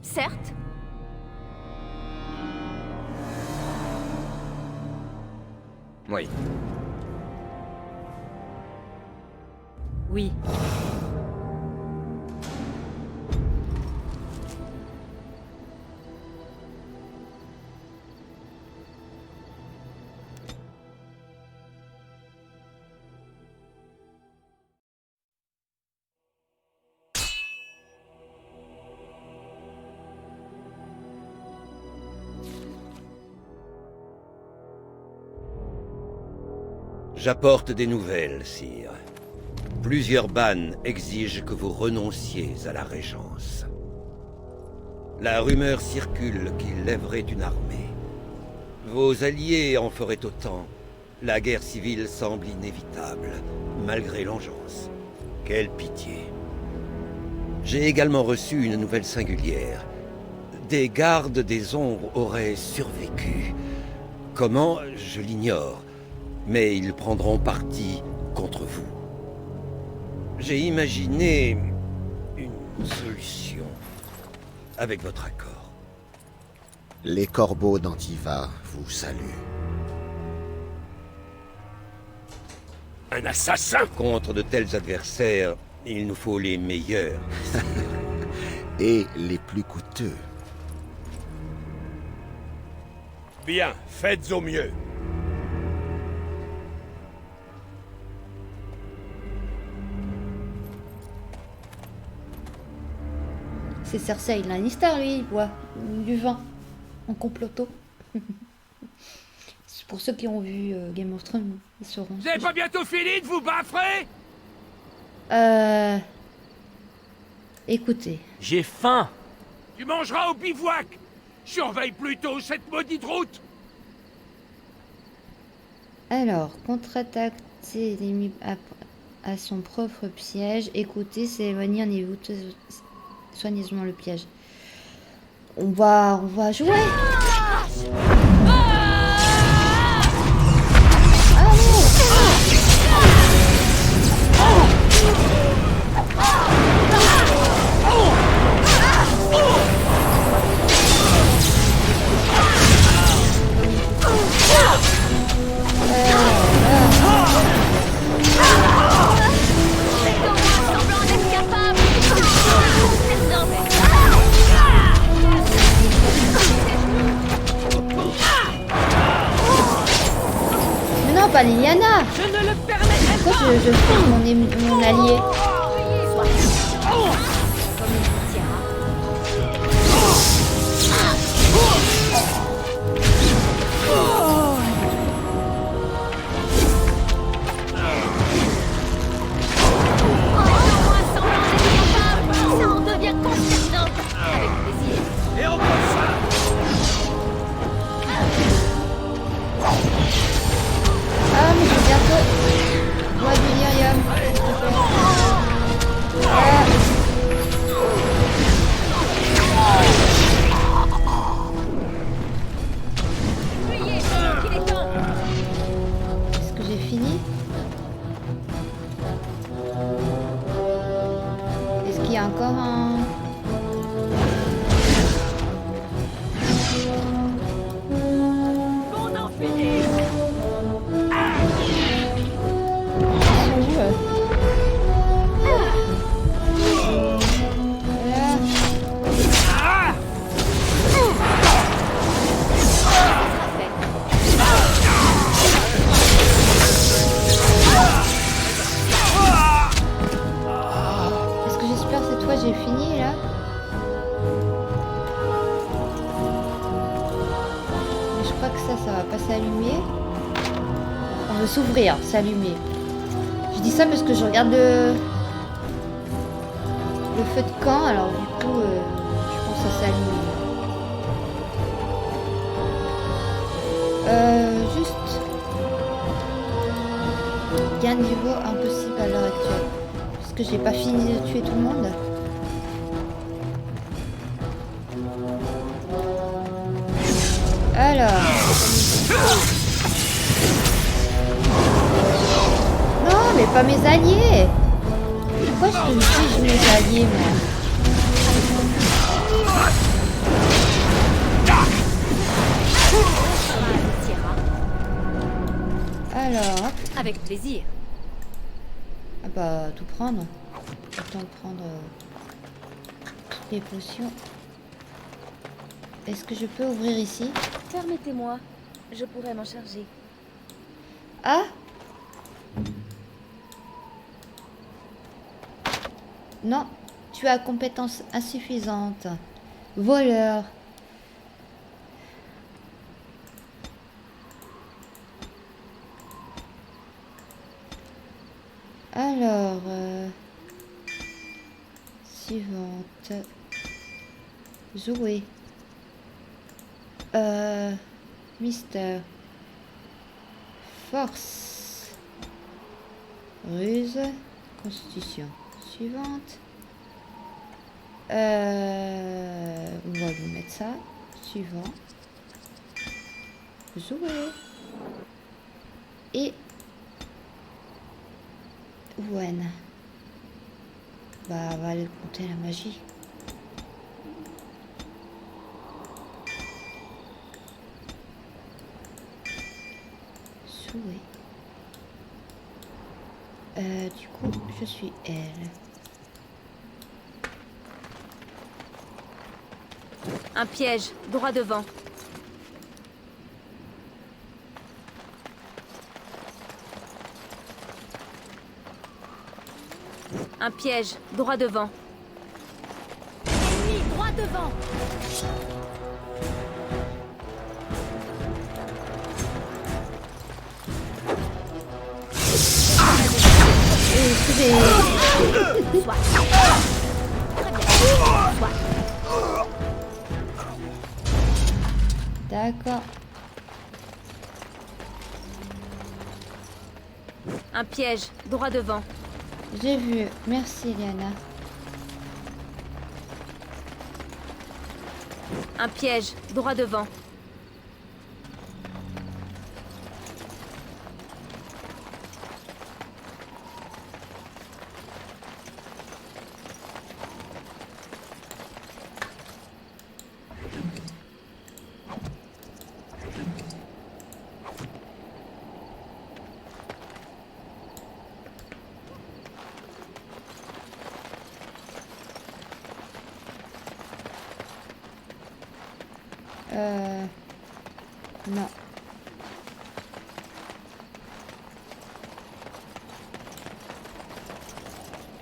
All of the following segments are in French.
Certes. Oui. Oui. J'apporte des nouvelles, sire. Plusieurs bannes exigent que vous renonciez à la Régence. La rumeur circule qu'il lèverait une armée. Vos alliés en feraient autant. La guerre civile semble inévitable, malgré l'engeance. Quelle pitié. J'ai également reçu une nouvelle singulière. Des gardes des ombres auraient survécu. Comment, je l'ignore. Mais ils prendront parti contre vous. J'ai imaginé une solution avec votre accord. Les corbeaux d'Antiva vous saluent. Un assassin! Contre de tels adversaires, il nous faut les meilleurs. Et les plus coûteux. Bien, faites au mieux. C'est Cersei Lannister, lui, il boit du vin en comploto. C'est pour ceux qui ont vu Game of Thrones, ils sauront. Vous avez pas bientôt fini de vous baffrer? Écoutez. J'ai faim. Tu mangeras au bivouac. Surveille plutôt cette maudite route. Alors, contre-attaque l'ennemi à son propre piège. Écoutez, s'éloigner en évitant soigneusement le piège. On va jouer. Mais non, pas Liliana. Je ne le permettrai pas. Pourquoi je filme mon allié? Et on prend ça. Ah, mais j'ai bientôt. Moi, du lyrium. Est-ce que j'ai fini? Est-ce qu'il y a encore un... Qu'on en finisse. Est-ce que j'espère cette fois j'ai fini là? Mais je crois que ça va pas s'allumer. On veut s'ouvrir, s'allumer. Je dis ça parce que je regarde le feu de camp, alors du coup je pense que ça s'allume. Juste gain de niveau impossible à l'heure actuelle. Parce que j'ai pas fini de tuer tout le monde. Alors. Non, mais pas mes alliés. Pourquoi je me fige mes alliés, moi? Tira. Alors, hop. Avec plaisir. Ah bah, tout prendre. Autant prendre toutes les potions. Est-ce que je peux ouvrir ici? Permettez-moi, je pourrais m'en charger. Ah! Non, tu as compétence insuffisante. Voleur. Alors, suivante. Jouer. Mystère. Force. Ruse. Constitution. Suivante. On va lui mettre ça. Suivant. Jouer. Et Wen. Bah, on va aller compter la magie. Souhait. Du coup, je suis elle. Un piège, droit devant. Un piège, droit devant. Ennemi, droit devant. C'est des... Soit. Très bien. Soit. D'accord. Un piège, droit devant. J'ai vu. Merci, Liana. Un piège, droit devant. Non.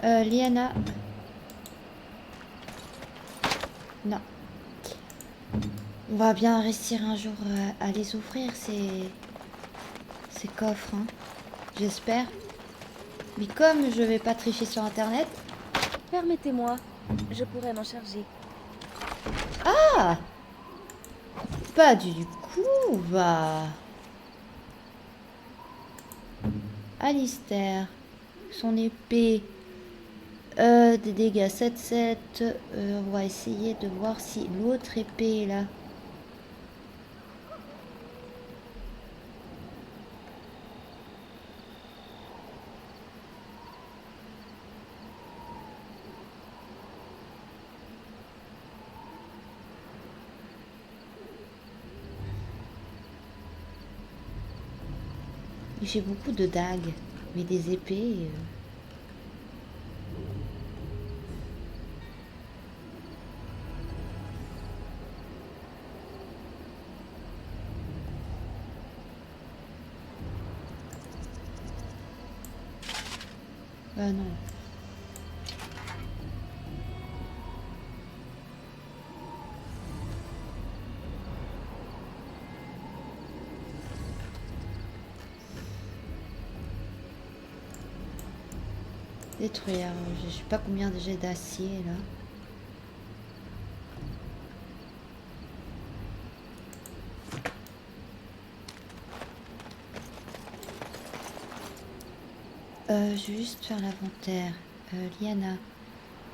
Liana. Non. On va bien réussir un jour à les ouvrir, ces coffres, hein. J'espère. Mais comme je vais pas tricher sur internet. Permettez-moi, je pourrais m'en charger. Ah! Pas du coup, va. Alistair. Son épée. Des dégâts 7-7. On va essayer de voir si l'autre épée est là. J'ai beaucoup de dagues, mais des épées... non. Détruire. Je sais pas combien de jets d'acier là. Je vais juste faire l'inventaire. Liana,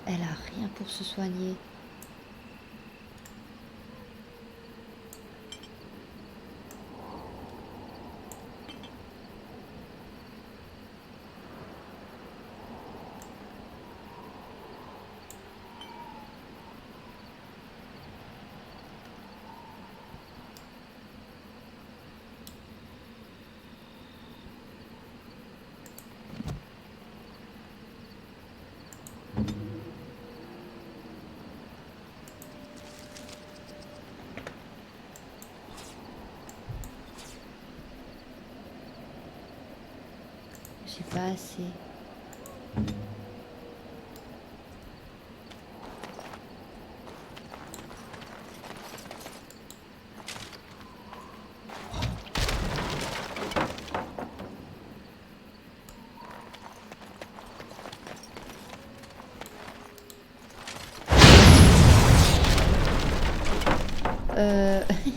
elle a rien pour se soigner. pas assez.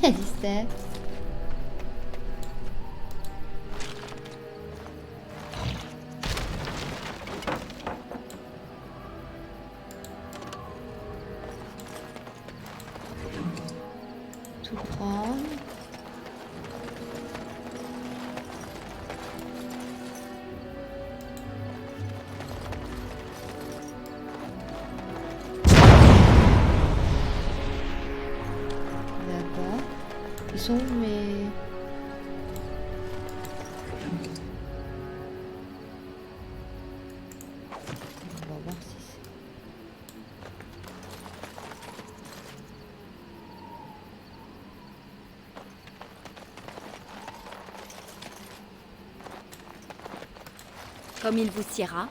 Alistair. Tout prendre. D'accord. Ils sont où mes... On va voir si c'est... Comme il vous siera.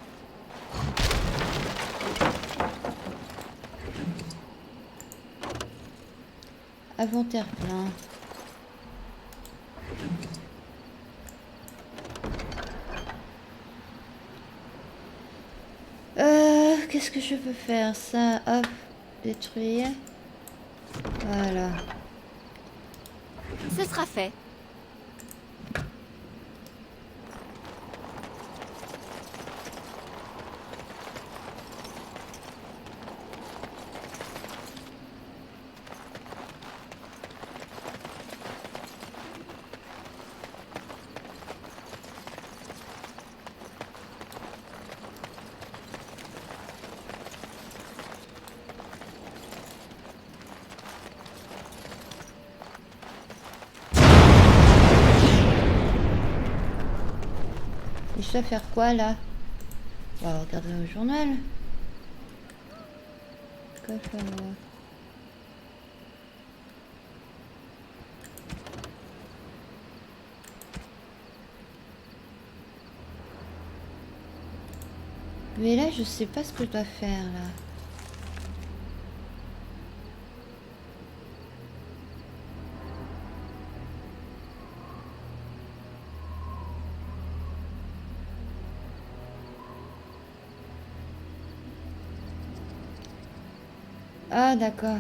Inventaire plein. Qu'est-ce que je peux faire? Ça, hop, détruire. Voilà. Ce sera fait. Et je dois faire quoi là? On va regarder au journal. Quoi faire là? Mais là, je sais pas ce que je dois faire là. Ah, d'accord.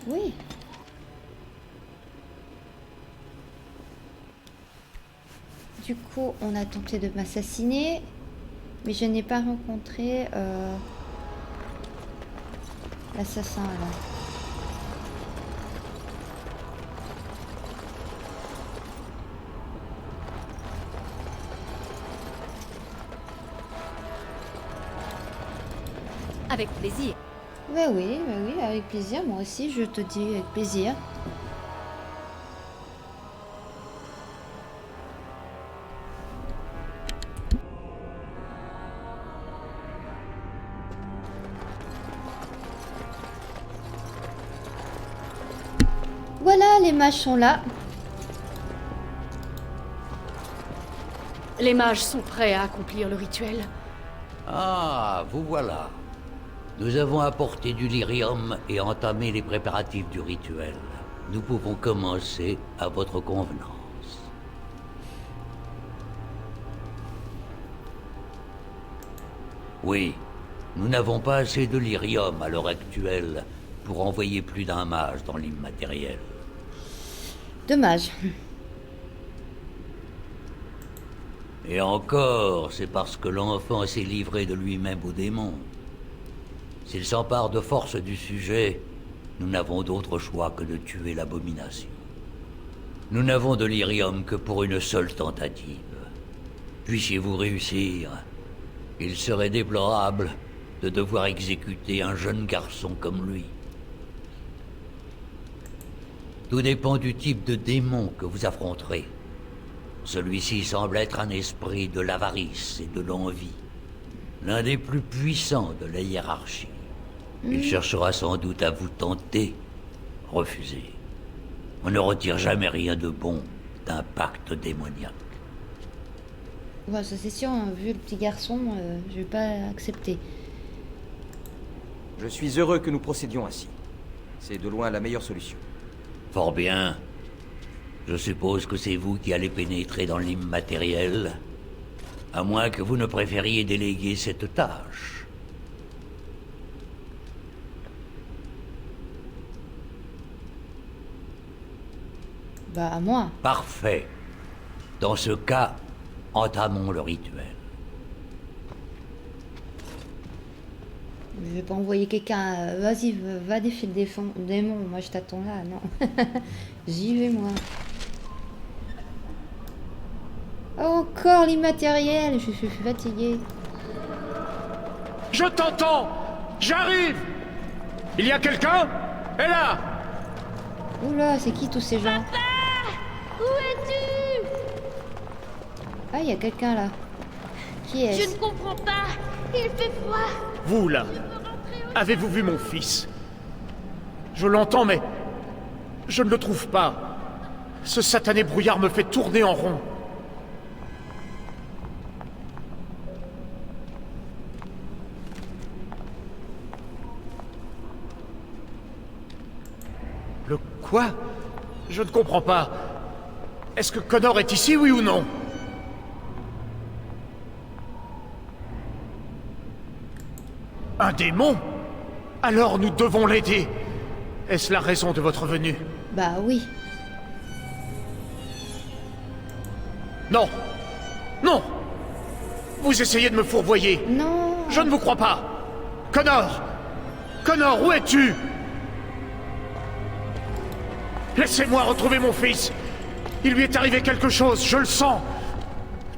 Oui. Du coup, on a tenté de m'assassiner, mais je n'ai pas rencontré l'assassin là. Avec plaisir. Bah oui, avec plaisir. Moi aussi, je te dis avec plaisir. Voilà, les mages sont là. Les mages sont prêts à accomplir le rituel. Ah, vous voilà. Nous avons apporté du lyrium et entamé les préparatifs du rituel. Nous pouvons commencer à votre convenance. Oui, nous n'avons pas assez de lyrium à l'heure actuelle pour envoyer plus d'un mage dans l'immatériel. Dommage. Et encore, c'est parce que l'enfant s'est livré de lui-même au démon. S'il s'empare de force du sujet, nous n'avons d'autre choix que de tuer l'abomination. Nous n'avons de lyrium que pour une seule tentative. Puissiez-vous réussir, il serait déplorable de devoir exécuter un jeune garçon comme lui. Tout dépend du type de démon que vous affronterez. Celui-ci semble être un esprit de l'avarice et de l'envie, l'un des plus puissants de la hiérarchie. Il cherchera sans doute à vous tenter. Refusez. On ne retire jamais rien de bon d'un pacte démoniaque. Ouais, ça c'est sûr, hein, vu le petit garçon, je vais pas accepter. Je suis heureux que nous procédions ainsi. C'est de loin la meilleure solution. Fort bien. Je suppose que c'est vous qui allez pénétrer dans l'immatériel, à moins que vous ne préfériez déléguer cette tâche. Bah, à moi. Parfait. Dans ce cas, entamons le rituel. Je vais pas envoyer quelqu'un. Vas-y, va défier le démon. Moi, je t'attends là, non. J'y vais, moi. Encore l'immatériel. Je suis fatiguée. Je t'entends! J'arrive! Il y a quelqu'un? Et là! Oula, c'est qui tous ces gens? Où es-tu? Ah, il y a quelqu'un là. Qui est-ce? Je ne comprends pas. Il fait froid. Vous, là, avez-vous vu mon fils? Je l'entends, mais je ne le trouve pas. Ce satané brouillard me fait tourner en rond. Le quoi? Je ne comprends pas. Est-ce que Connor est ici, oui ou non? Un démon? Alors nous devons l'aider. Est-ce la raison de votre venue? Bah oui. Non! Non! Vous essayez de me fourvoyer. Non. Je ne vous crois pas. Connor! Connor, où es-tu? Laissez-moi retrouver mon fils. Il lui est arrivé quelque chose, je le sens.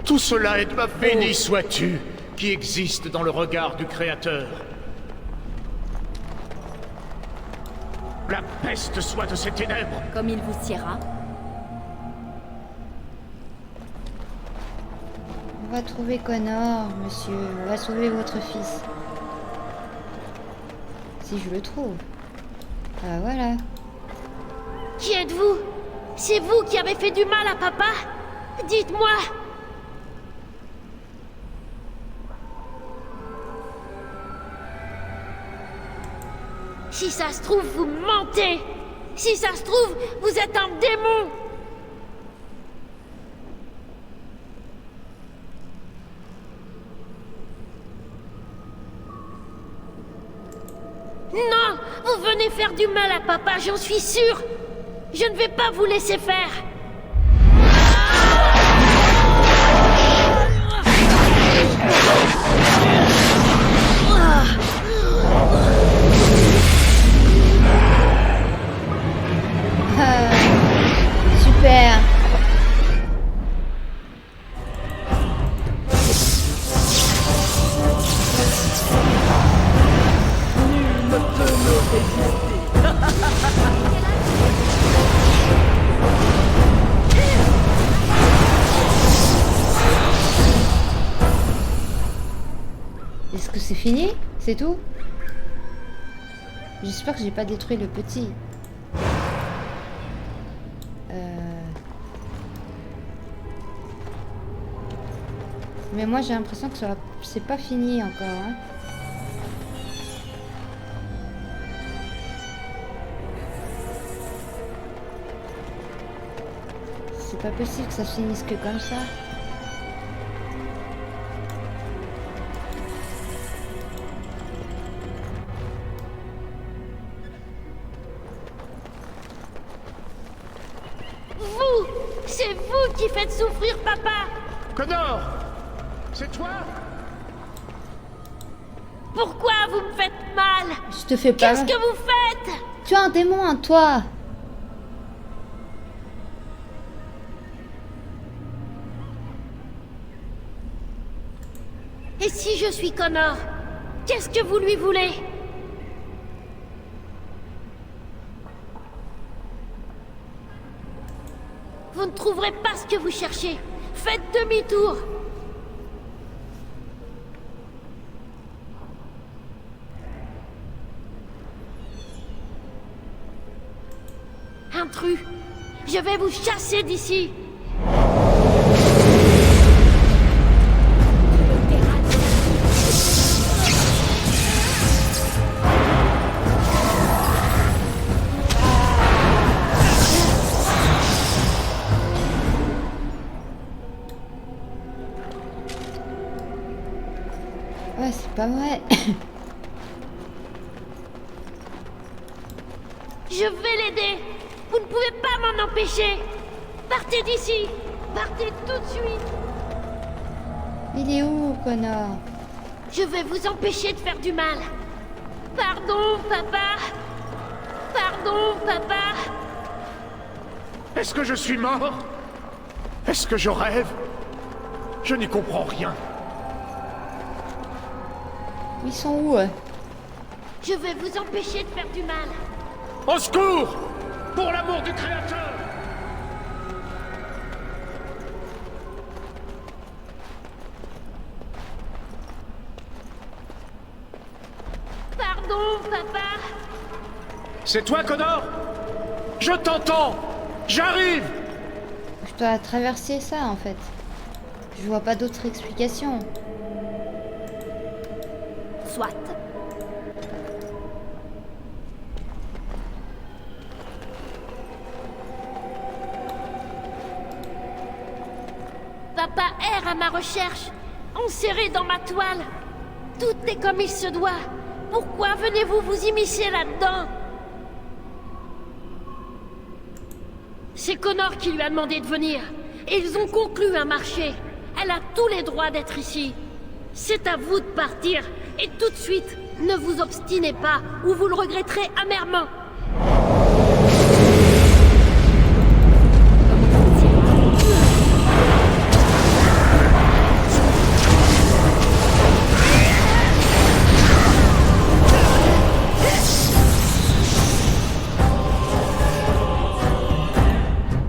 Tout cela est de ma... Béni sois-tu, qui existe dans le regard du Créateur. La peste soit de ces ténèbres. Comme il vous siera. On va trouver Connor, monsieur. On va sauver votre fils. Si je le trouve. Ah voilà. Qui êtes-vous? C'est vous qui avez fait du mal à papa? Dites-moi. Si ça se trouve, vous mentez. Si ça se trouve, vous êtes un démon. Non, vous venez faire du mal à papa, j'en suis sûre. Je ne vais pas vous laisser faire. Super. Est-ce que c'est fini? C'est tout? J'espère que j'ai pas détruit le petit. Mais moi j'ai l'impression que c'est pas fini encore. Hein. C'est pas possible que ça finisse que comme ça. Vous! C'est vous qui faites souffrir papa! Connor! C'est toi? Pourquoi vous me faites mal? Je te fais pas. Qu'est-ce que vous faites? Tu as un démon en toi. Et si je suis Connor? Qu'est-ce que vous lui voulez? Vous ne trouverez pas ce que vous cherchez. Faites demi-tour. Intrus, je vais vous chasser d'ici. Ouais, c'est pas vrai. Je vais l'aider. Vous ne pouvez pas m'en empêcher. Partez d'ici. Partez tout de suite. Il est où, Connor? Je vais vous empêcher de faire du mal. Pardon, papa. Pardon, papa. Est-ce que je suis mort? Est-ce que je rêve? Je n'y comprends rien. Ils sont où? Je vais vous empêcher de faire du mal. Au secours! Pour l'amour du Créateur! Pardon, papa. C'est toi, Connor? Je t'entends! J'arrive! Je dois traverser ça, en fait. Je vois pas d'autre explication. Soit. Papa erre à ma recherche, enserré dans ma toile. Tout est comme il se doit. Pourquoi venez-vous vous immiscer là-dedans? C'est Connor qui lui a demandé de venir. Et ils ont conclu un marché. Elle a tous les droits d'être ici. C'est à vous de partir. Et tout de suite, ne vous obstinez pas, ou vous le regretterez amèrement.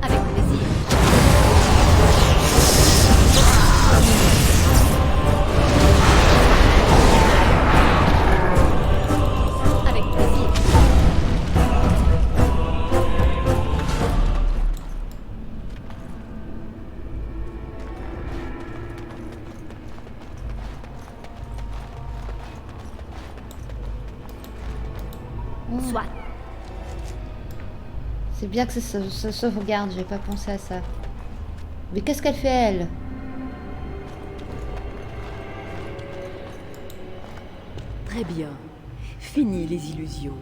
Avec plaisir. Avec plaisir. Soit. C'est bien que ça se sauvegarde, j'ai pas pensé à ça. Mais qu'est-ce qu'elle fait, elle? Très bien. Fini les illusions.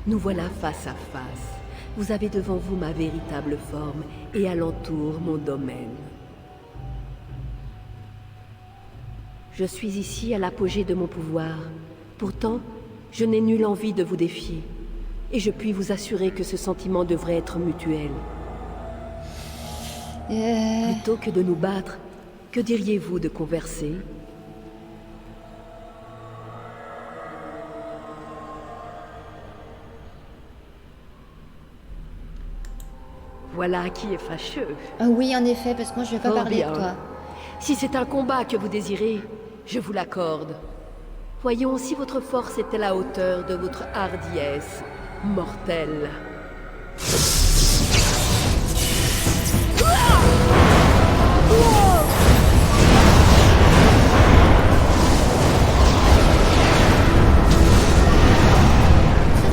Nous voilà face à face. Vous avez devant vous ma véritable forme et alentour mon domaine. Je suis ici à l'apogée de mon pouvoir. Pourtant, je n'ai nulle envie de vous défier. Et je puis vous assurer que ce sentiment devrait être mutuel. Plutôt que de nous battre, que diriez-vous de converser? Voilà qui est fâcheux. Ah oui, en effet, parce que moi je vais pas Fort parler bien. de toi. Si c'est un combat que vous désirez, je vous l'accorde. Voyons si votre force est à la hauteur de votre hardiesse mortelle. Ce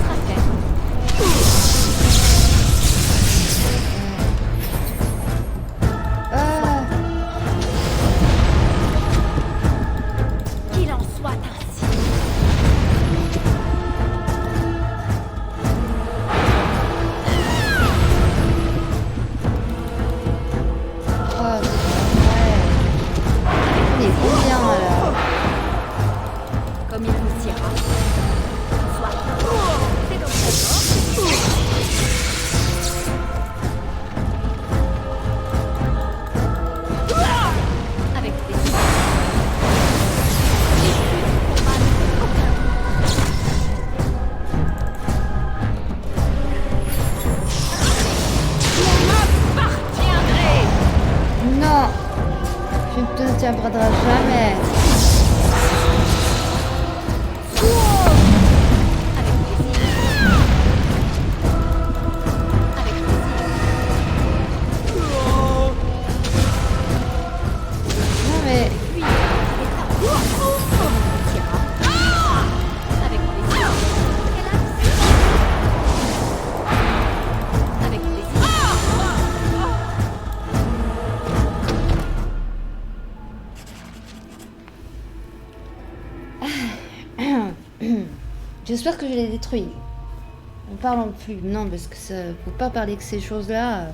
sera fait. Ah, Qu'il en soit ainsi. oh, ouais. On est combien là? Comme il vous ira. Soit. C'est donc d'accord. Avec plaisir. Non, je ne te tiendrai jamais. J'espère que je l'ai détruit. Ne parlons plus. Non, parce que ça faut pas parler de ces choses-là.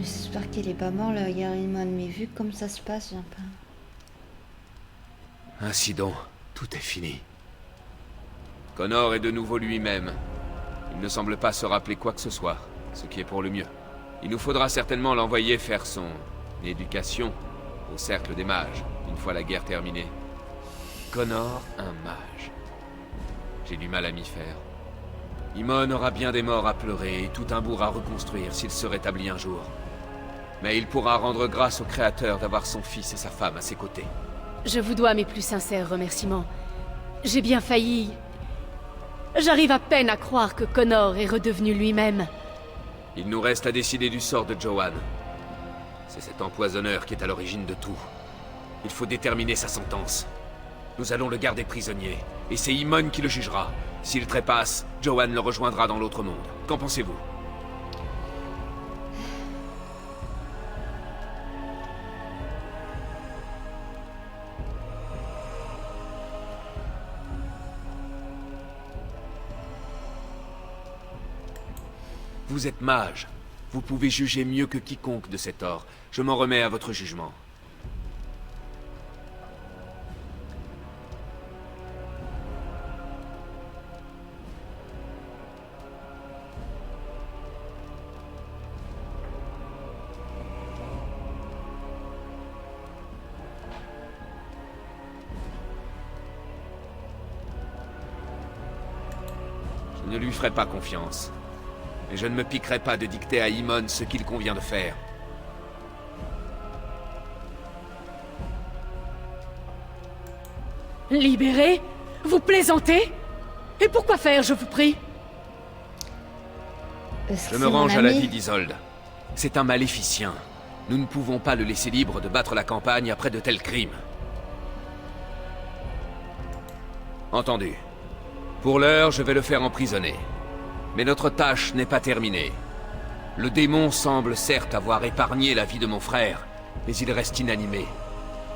J'espère qu'il est pas mort, le Garimon, mais vu comme ça se passe, j'ai un peu... Ainsi donc, tout est fini. Connor est de nouveau lui-même. Il ne semble pas se rappeler quoi que ce soit, ce qui est pour le mieux. Il nous faudra certainement l'envoyer faire son éducation au cercle des mages, une fois la guerre terminée. Connor, un mage. J'ai du mal à m'y faire. Imon aura bien des morts à pleurer et tout un bourg à reconstruire s'il se rétablit un jour. Mais il pourra rendre grâce au Créateur d'avoir son fils et sa femme à ses côtés. Je vous dois mes plus sincères remerciements. J'ai bien failli... J'arrive à peine à croire que Connor est redevenu lui-même. Il nous reste à décider du sort de Joanne. C'est cet empoisonneur qui est à l'origine de tout. Il faut déterminer sa sentence. Nous allons le garder prisonnier, et c'est Imon qui le jugera. S'il trépasse, Joanne le rejoindra dans l'autre monde. Qu'en pensez-vous? Vous êtes mage. Vous pouvez juger mieux que quiconque de cet or. Je m'en remets à votre jugement. Je ne lui ferai pas confiance. Et je ne me piquerai pas de dicter à Imon ce qu'il convient de faire. Libéré? Vous plaisantez? Et pourquoi faire, je vous prie? Je me range à l'avis d'Isolde. C'est un maléficien. Nous ne pouvons pas le laisser libre de battre la campagne après de tels crimes. Entendu. Pour l'heure, je vais le faire emprisonner. Mais notre tâche n'est pas terminée. Le démon semble certes avoir épargné la vie de mon frère, mais il reste inanimé.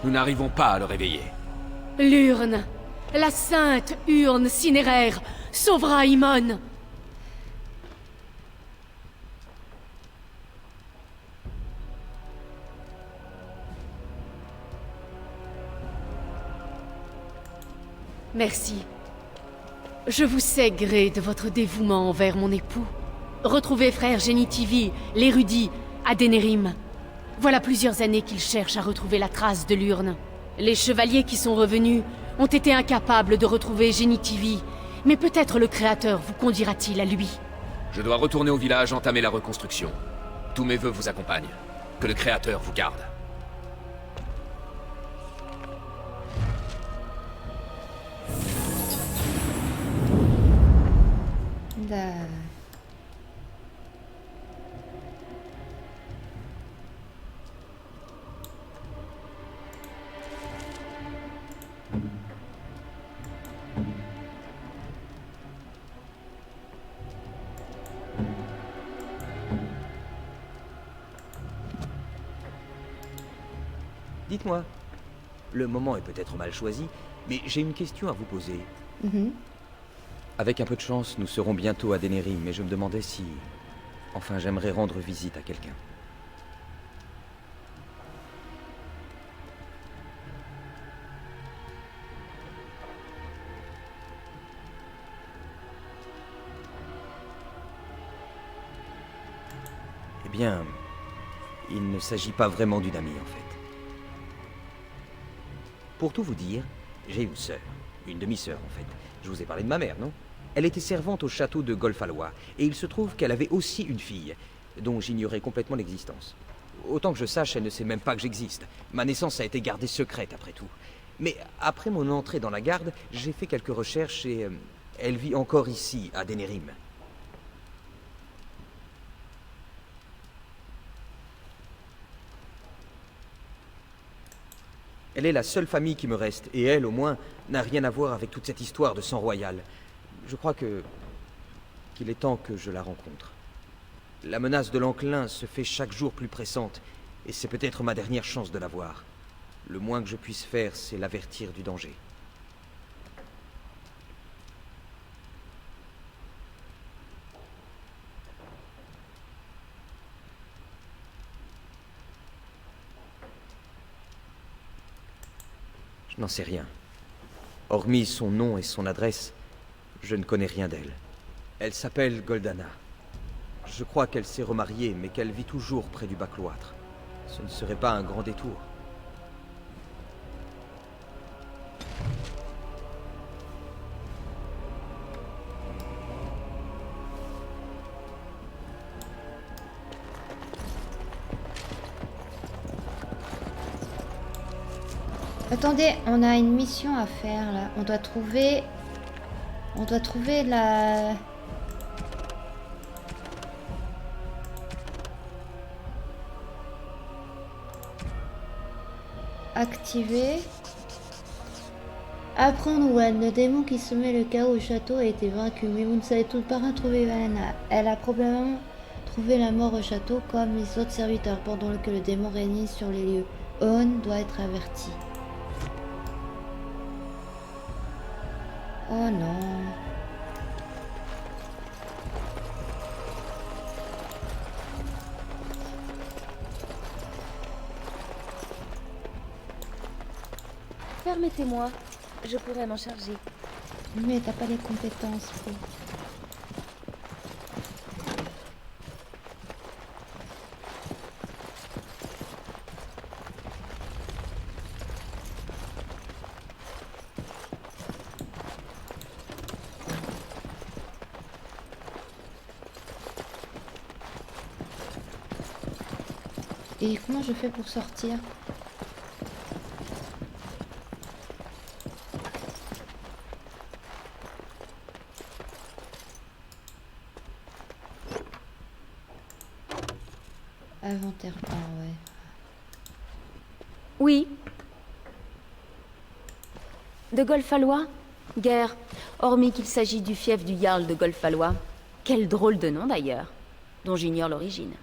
Nous n'arrivons pas à le réveiller. L'urne, la sainte urne cinéraire, sauvera Imon. Merci. Je vous sais gré de votre dévouement envers mon époux. Retrouvez frère Genitivie, l'érudit, à Denerim. Voilà plusieurs années qu'il cherche à retrouver la trace de l'urne. Les chevaliers qui sont revenus ont été incapables de retrouver Genitivie, mais peut-être le Créateur vous conduira-t-il à lui. Je dois retourner au village entamer la reconstruction. Tous mes vœux vous accompagnent. Que le Créateur vous garde. Dites-moi, le moment est peut-être mal choisi, mais j'ai une question à vous poser. Avec un peu de chance, nous serons bientôt à Denerim, mais je me demandais si... Enfin, j'aimerais rendre visite à quelqu'un. Eh bien, il ne s'agit pas vraiment d'une amie, en fait. Pour tout vous dire, j'ai une sœur. Une demi-sœur, en fait. Je vous ai parlé de ma mère, non? Elle était servante au château de Golfalois, et il se trouve qu'elle avait aussi une fille, dont j'ignorais complètement l'existence. Autant que je sache, elle ne sait même pas que j'existe. Ma naissance a été gardée secrète, après tout. Mais après mon entrée dans la garde, j'ai fait quelques recherches et... elle vit encore ici, à Denerim. Elle est la seule famille qui me reste, et elle, au moins, n'a rien à voir avec toute cette histoire de sang royal. Je crois qu'il est temps que je la rencontre. La menace de l'enclin se fait chaque jour plus pressante, et c'est peut-être ma dernière chance de la voir. Le moins que je puisse faire, c'est l'avertir du danger. Je n'en sais rien. Hormis son nom et son adresse, je ne connais rien d'elle. Elle s'appelle Goldana. Je crois qu'elle s'est remariée, mais qu'elle vit toujours près du bac-cloître. Ce ne serait pas un grand détour. Attendez, on a une mission à faire là. On doit trouver la... Activer. Apprendre Wen, le démon qui semait le chaos au château a été vaincu, mais vous ne savez tout pas retrouver Valana. Elle a probablement trouvé la mort au château comme les autres serviteurs pendant que le démon régnait sur les lieux. Owen doit être averti. Oh non. Permettez-moi, je pourrais m'en charger. Mais t'as pas les compétences, Flo. Et comment je fais pour sortir? Inventaire, ah ouais. Oui. De Golfalois? Guerre, hormis qu'il s'agit du fief du Jarl de Golfalois. Quel drôle de nom d'ailleurs, dont j'ignore l'origine.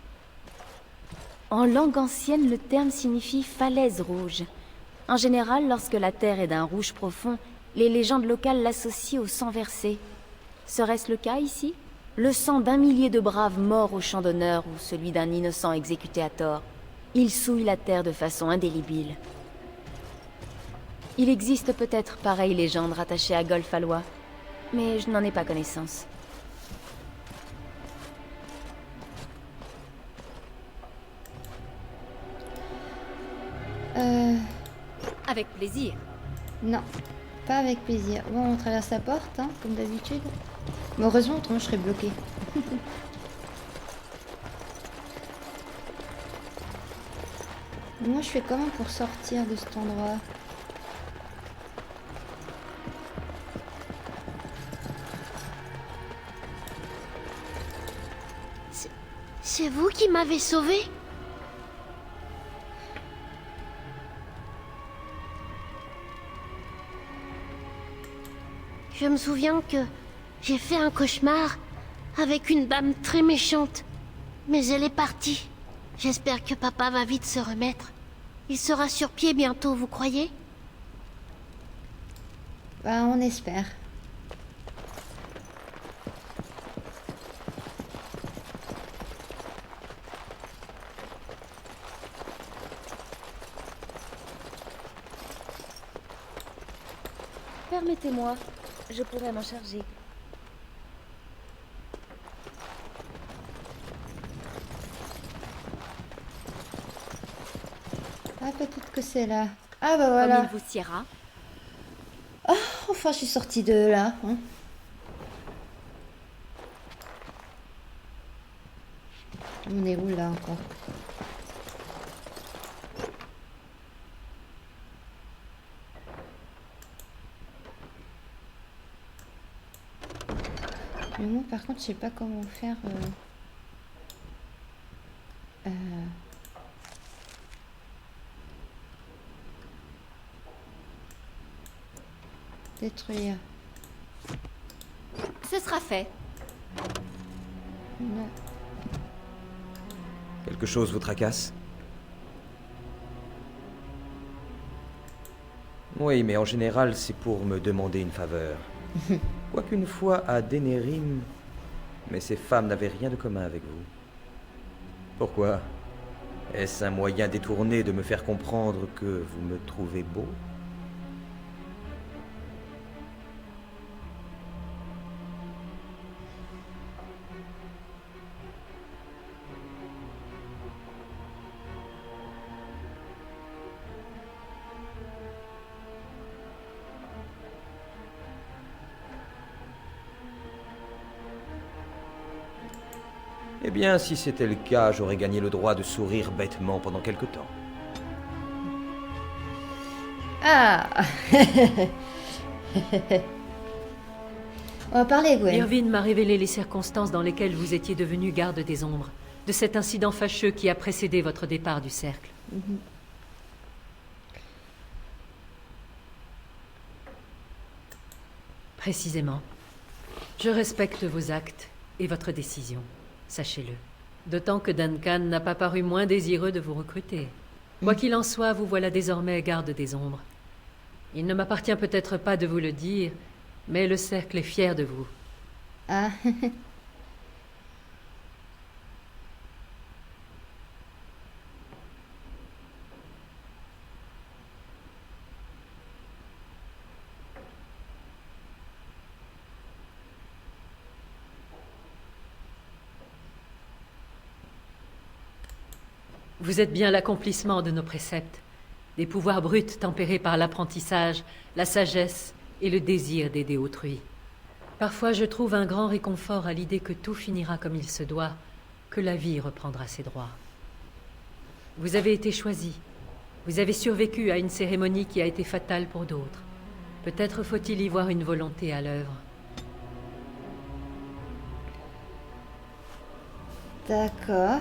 En langue ancienne, le terme signifie falaise rouge. En général, lorsque la terre est d'un rouge profond, les légendes locales l'associent au sang versé. Serait-ce le cas ici? Le sang d'un millier de braves morts au champ d'honneur ou celui d'un innocent exécuté à tort. Il souille la terre de façon indélébile. Il existe peut-être pareille légende rattachée à Golfalois, mais je n'en ai pas connaissance. Avec plaisir. Non, pas avec plaisir. Bon, on traverse la porte, hein, comme d'habitude. Mais heureusement, autrement je serais bloquée. Moi, je fais comment pour sortir de cet endroit? C'est vous qui m'avez sauvé? Je me souviens que j'ai fait un cauchemar avec une dame très méchante. Mais elle est partie. J'espère que papa va vite se remettre. Il sera sur pied bientôt, vous croyez? Bah, on espère. Permettez-moi, je pourrais m'en charger. Ah, peut-être que c'est là. Ah bah Comme voilà. il vous siera. Enfin, je suis sortie de là. Hein. On est où là encore? Mais moi, par contre, je sais pas comment faire. Détruire. Ce sera fait. Non. Quelque chose vous tracasse? Oui, mais en général, c'est pour me demander une faveur. Quoiqu'une fois à Denerim, mais ces femmes n'avaient rien de commun avec vous. Pourquoi? Est-ce un moyen détourné de me faire comprendre que vous me trouvez beau? Eh bien, si c'était le cas, j'aurais gagné le droit de sourire bêtement pendant quelque temps. Ah. On va parler, Gwen. Irvine m'a révélé les circonstances dans lesquelles vous étiez devenu garde des ombres, de cet incident fâcheux qui a précédé votre départ du cercle. Précisément. Je respecte vos actes et votre décision, sachez-le. D'autant que Duncan n'a pas paru moins désireux de vous recruter. Quoi qu'il en soit, vous voilà désormais garde des ombres. Il ne m'appartient peut-être pas de vous le dire, mais le cercle est fier de vous. Ah. Vous êtes bien l'accomplissement de nos préceptes, des pouvoirs bruts tempérés par l'apprentissage, la sagesse et le désir d'aider autrui. Parfois je trouve un grand réconfort à l'idée que tout finira comme il se doit, que la vie reprendra ses droits. Vous avez été choisi. Vous avez survécu à une cérémonie qui a été fatale pour d'autres. Peut-être faut-il y voir une volonté à l'œuvre. D'accord.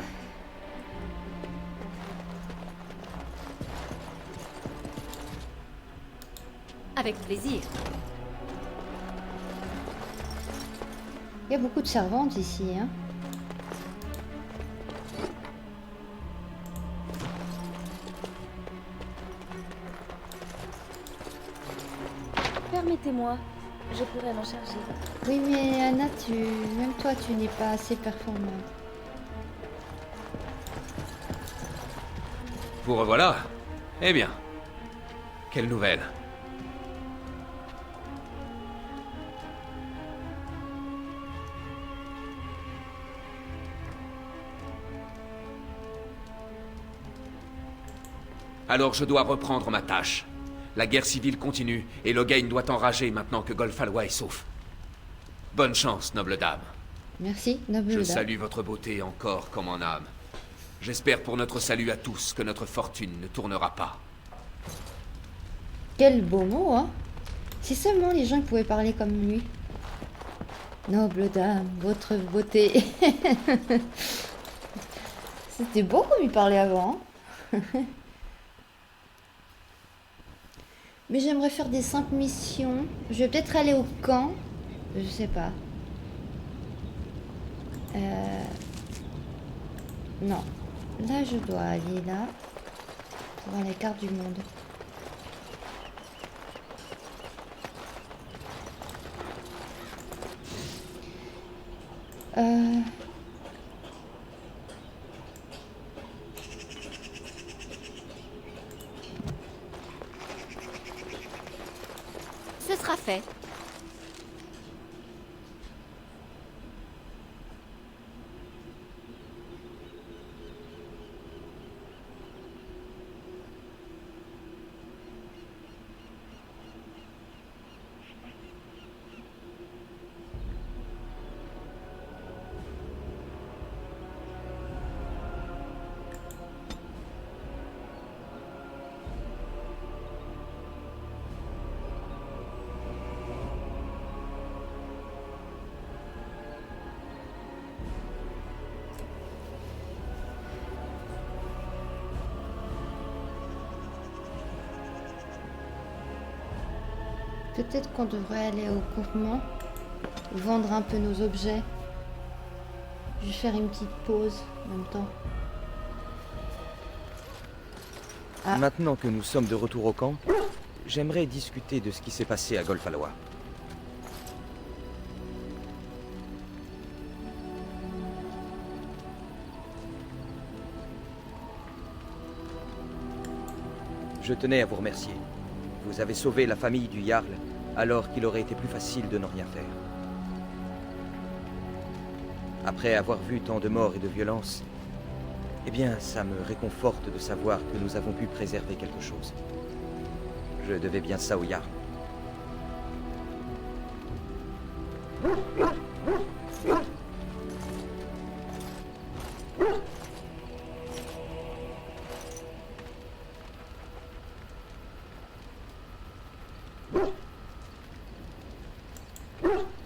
Avec plaisir. Il y a beaucoup de servantes ici, hein. Permettez-moi, je pourrais m'en charger. Oui, mais Anna, même toi, tu n'es pas assez performante. Vous revoilà? Eh bien, quelle nouvelle? Alors je dois reprendre ma tâche. La guerre civile continue, et Loghain doit enrager maintenant que Golfallois est sauf. Bonne chance, noble dame. Merci, noble Je dame. salue votre beauté en corps comme en âme. J'espère pour notre salut à tous que notre fortune ne tournera pas. Quel beau mot, hein. Si seulement les gens pouvaient parler comme lui. Noble dame, votre beauté. C'était beau comme il parlait avant. Hein. Mais j'aimerais faire des simples missions. Je vais peut-être aller au camp. Je sais pas. Non. Là, je dois aller là. Pour voir la carte du monde. Ce sera fait. peut-être qu'on devrait aller au campement, vendre un peu nos objets. Je vais faire une petite pause en même temps. Ah. Maintenant que nous sommes de retour au camp, j'aimerais discuter de ce qui s'est passé à Golfalois. Je tenais à vous remercier. Vous avez sauvé la famille du Jarl, alors qu'il aurait été plus facile de ne rien faire. Après avoir vu tant de morts et de violences, eh bien, ça me réconforte de savoir que nous avons pu préserver quelque chose. Je devais bien ça au Jarl.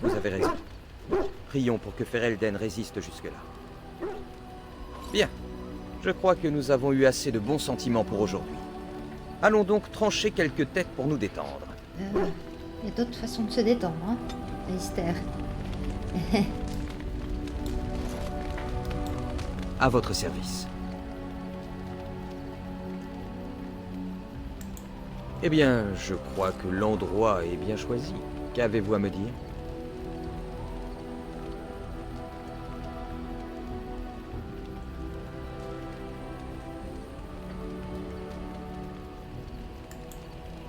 Vous avez raison. Prions pour que Ferelden résiste jusque-là. Bien. Je crois que nous avons eu assez de bons sentiments pour aujourd'hui. Allons donc trancher quelques têtes pour nous détendre. Il y a d'autres façons de se détendre, hein, Alistair. À votre service. Eh bien, je crois que l'endroit est bien choisi. Qu'avez-vous à me dire ?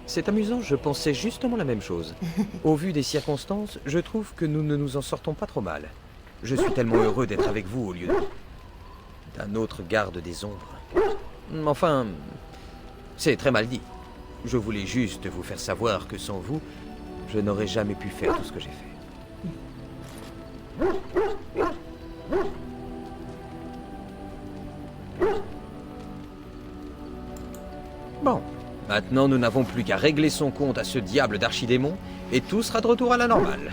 C'est amusant, je pensais justement la même chose. Au vu des circonstances, je trouve que nous ne nous en sortons pas trop mal. Je suis tellement heureux d'être avec vous au lieu d'un autre garde des ombres. Enfin, c'est très mal dit. Je voulais juste vous faire savoir que sans vous, je n'aurais jamais pu faire tout ce que j'ai fait. Bon. Maintenant, nous n'avons plus qu'à régler son compte à ce diable d'archidémon, et tout sera de retour à la normale.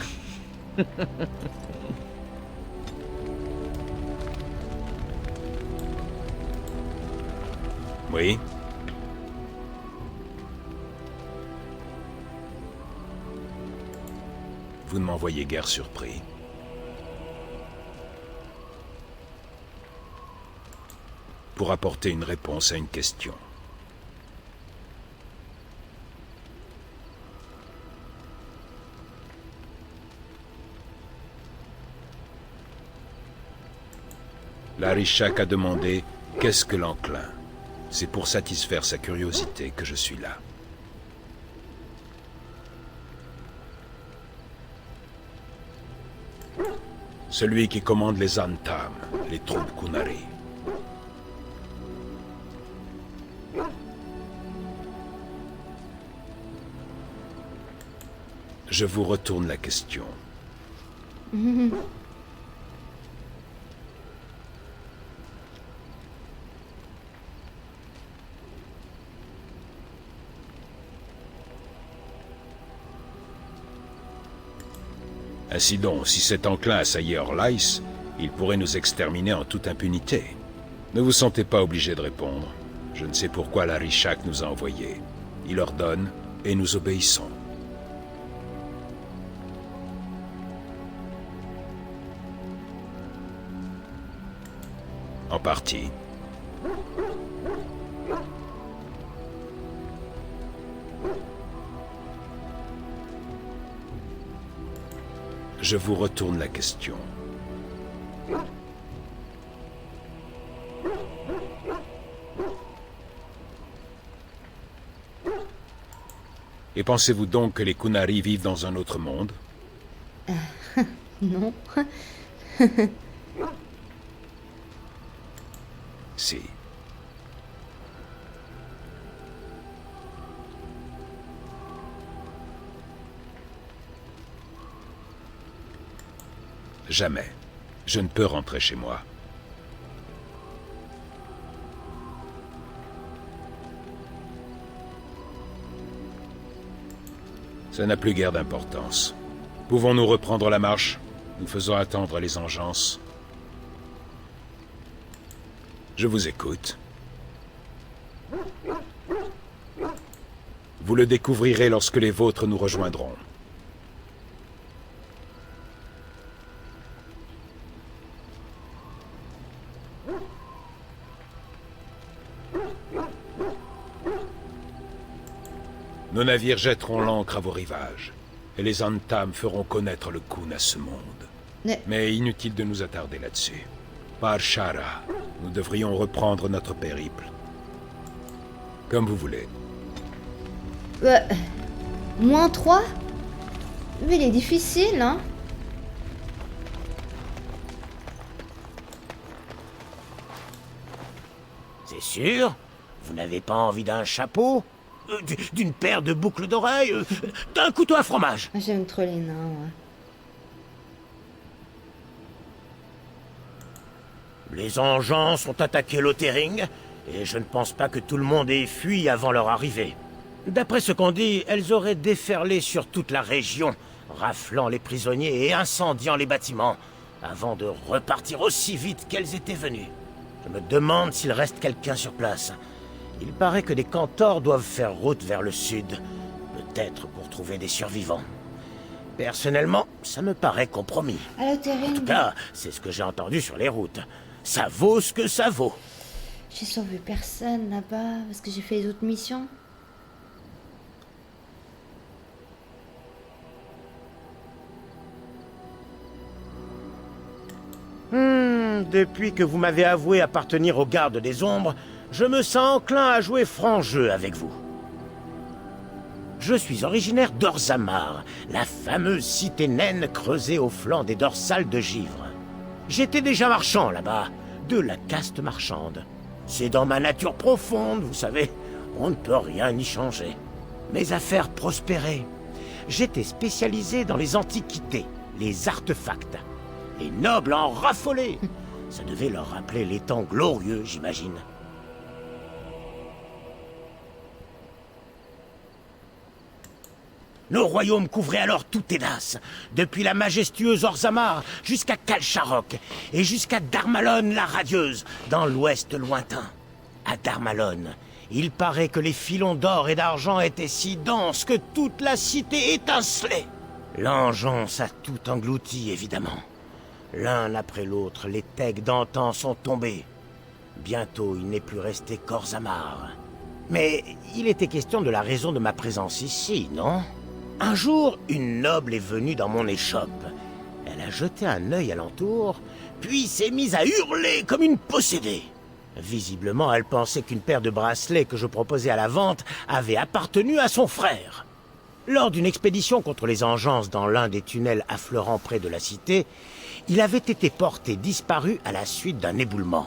Oui. Vous ne m'envoyez guère surpris. Pour apporter une réponse à une question. L'Arishak a demandé « Qu'est-ce que l'enclin ?» C'est pour satisfaire sa curiosité que je suis là. Celui qui commande les Antam, les troupes Qunari. Je vous retourne la question. Ainsi donc, si cet enclin assaillait Orlais, il pourrait nous exterminer en toute impunité. Ne vous sentez pas obligé de répondre. Je ne sais pourquoi l'Arishak nous a envoyés. Il ordonne et nous obéissons. En partie. Je vous retourne la question. Et pensez-vous donc que les Qunari vivent dans un autre monde? Non. Si. Jamais. Je ne peux rentrer chez moi. Ça n'a plus guère d'importance. Pouvons-nous reprendre la marche? Nous faisons attendre les engeances. Je vous écoute. Vous le découvrirez lorsque les vôtres nous rejoindront. Nos navires jetteront l'ancre à vos rivages, et les Antam feront connaître le Khun à ce monde. Mais inutile de nous attarder là-dessus. Par Shara, nous devrions reprendre notre périple. Comme vous voulez. Moins 3? Mais il est difficile, hein. C'est sûr? Vous n'avez pas envie d'un chapeau? D'une paire de boucles d'oreilles? D'un couteau à fromage? J'aime trop les nains, ouais. Les Engeance ont attaqué Lothering, et je ne pense pas que tout le monde ait fui avant leur arrivée. D'après ce qu'on dit, elles auraient déferlé sur toute la région, raflant les prisonniers et incendiant les bâtiments, avant de repartir aussi vite qu'elles étaient venues. Je me demande s'il reste quelqu'un sur place. Il paraît que des centaures doivent faire route vers le sud, peut-être pour trouver des survivants. Personnellement, ça me paraît compromis. À Lothering. En tout cas, c'est ce que j'ai entendu sur les routes. Ça vaut ce que ça vaut. J'ai sauvé personne là-bas parce que j'ai fait les autres missions. Depuis que vous m'avez avoué appartenir aux gardes des ombres, je me sens enclin à jouer franc jeu avec vous. Je suis originaire d'Orzammar, la fameuse cité naine creusée au flanc des dorsales de Givre. J'étais déjà marchand là-bas, de la caste marchande. C'est dans ma nature profonde, vous savez, on ne peut rien y changer. Mes affaires prospéraient. J'étais spécialisé dans les antiquités, les artefacts. Les nobles en raffolaient. Ça devait leur rappeler les temps glorieux, j'imagine. Le royaume couvrait alors tout Tédas, depuis la majestueuse Orzammar jusqu'à Kalsharok, et jusqu'à Darmalon la radieuse, dans l'ouest lointain. À Darmalon, il paraît que les filons d'or et d'argent étaient si denses que toute la cité étincelait. L'engeance a tout englouti, évidemment. L'un après l'autre, les tegs d'antan sont tombés. Bientôt, il n'est plus resté qu'Orzammar. Mais il était question de la raison de ma présence ici, non ? Un jour, une noble est venue dans mon échoppe. Elle a jeté un œil alentour, puis s'est mise à hurler comme une possédée. Visiblement, elle pensait qu'une paire de bracelets que je proposais à la vente avait appartenu à son frère. Lors d'une expédition contre les Engeances dans l'un des tunnels affleurant près de la cité, il avait été porté disparu à la suite d'un éboulement.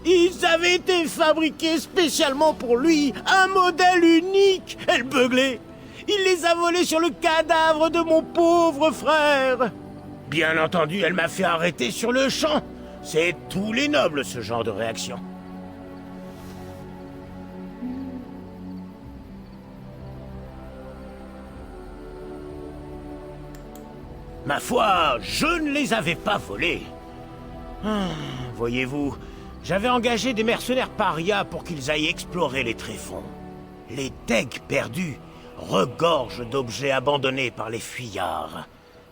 Ils avaient été fabriqués spécialement pour lui, un modèle unique. Elle beuglait. Il les a volés sur le cadavre de mon pauvre frère. Bien entendu, elle m'a fait arrêter sur le champ. C'est tous les nobles, ce genre de réaction. Ma foi, je ne les avais pas volés. Voyez-vous, j'avais engagé des mercenaires parias pour qu'ils aillent explorer les tréfonds. Les tegs perdus regorgent d'objets abandonnés par les fuyards.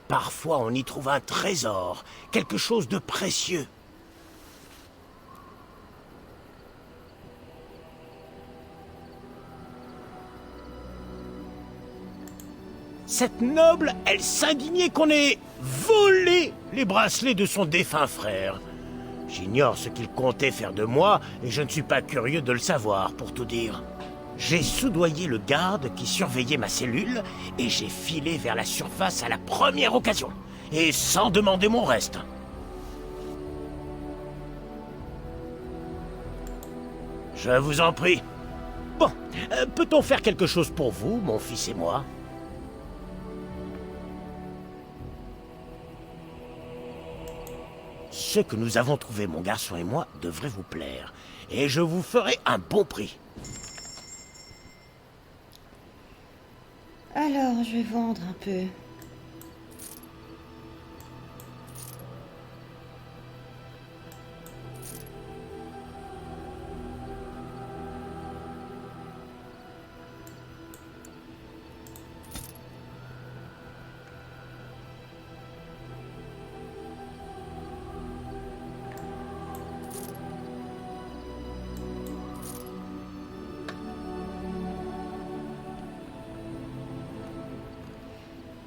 Parfois, on y trouve un trésor, quelque chose de précieux. Cette noble, elle s'indignait qu'on ait volé les bracelets de son défunt frère. J'ignore ce qu'il comptait faire de moi, et je ne suis pas curieux de le savoir, pour tout dire. J'ai soudoyé le garde qui surveillait ma cellule, et j'ai filé vers la surface à la première occasion, et sans demander mon reste. Je vous en prie. Bon, peut-on faire quelque chose pour vous, mon fils et moi ? Ce que nous avons trouvé, mon garçon et moi, devrait vous plaire. Et je vous ferai un bon prix. Alors, je vais vendre un peu.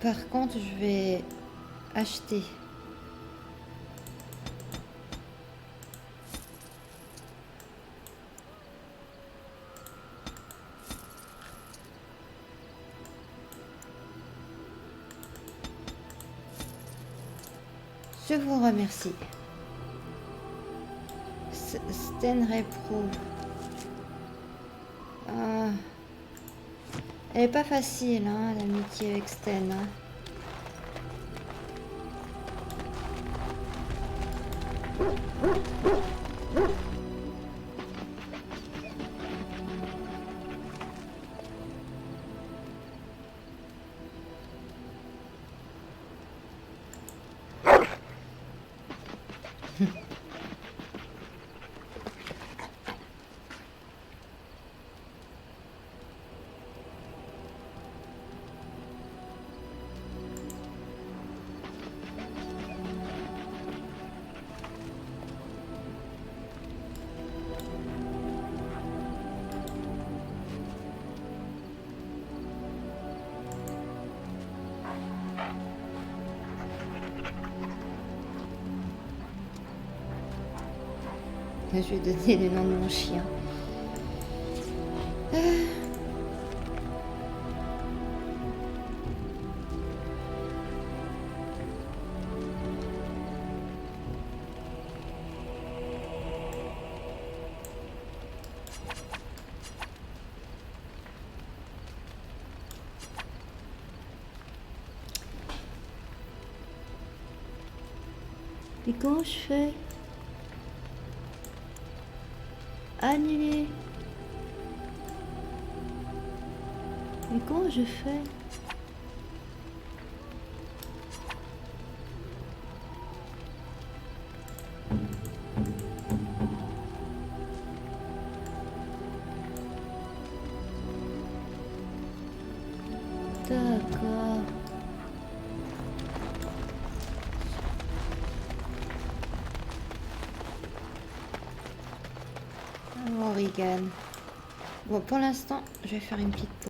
Par contre, je vais acheter. Je vous remercie. Sten Repro. Elle est pas facile, hein, l'amitié avec Sten. Hein. Je vais donner le nom de mon chien. Et comment je fais? Annuler. Mais comment je fais? D'accord. Morrigan. Bon, pour l'instant, je vais faire une petite pause.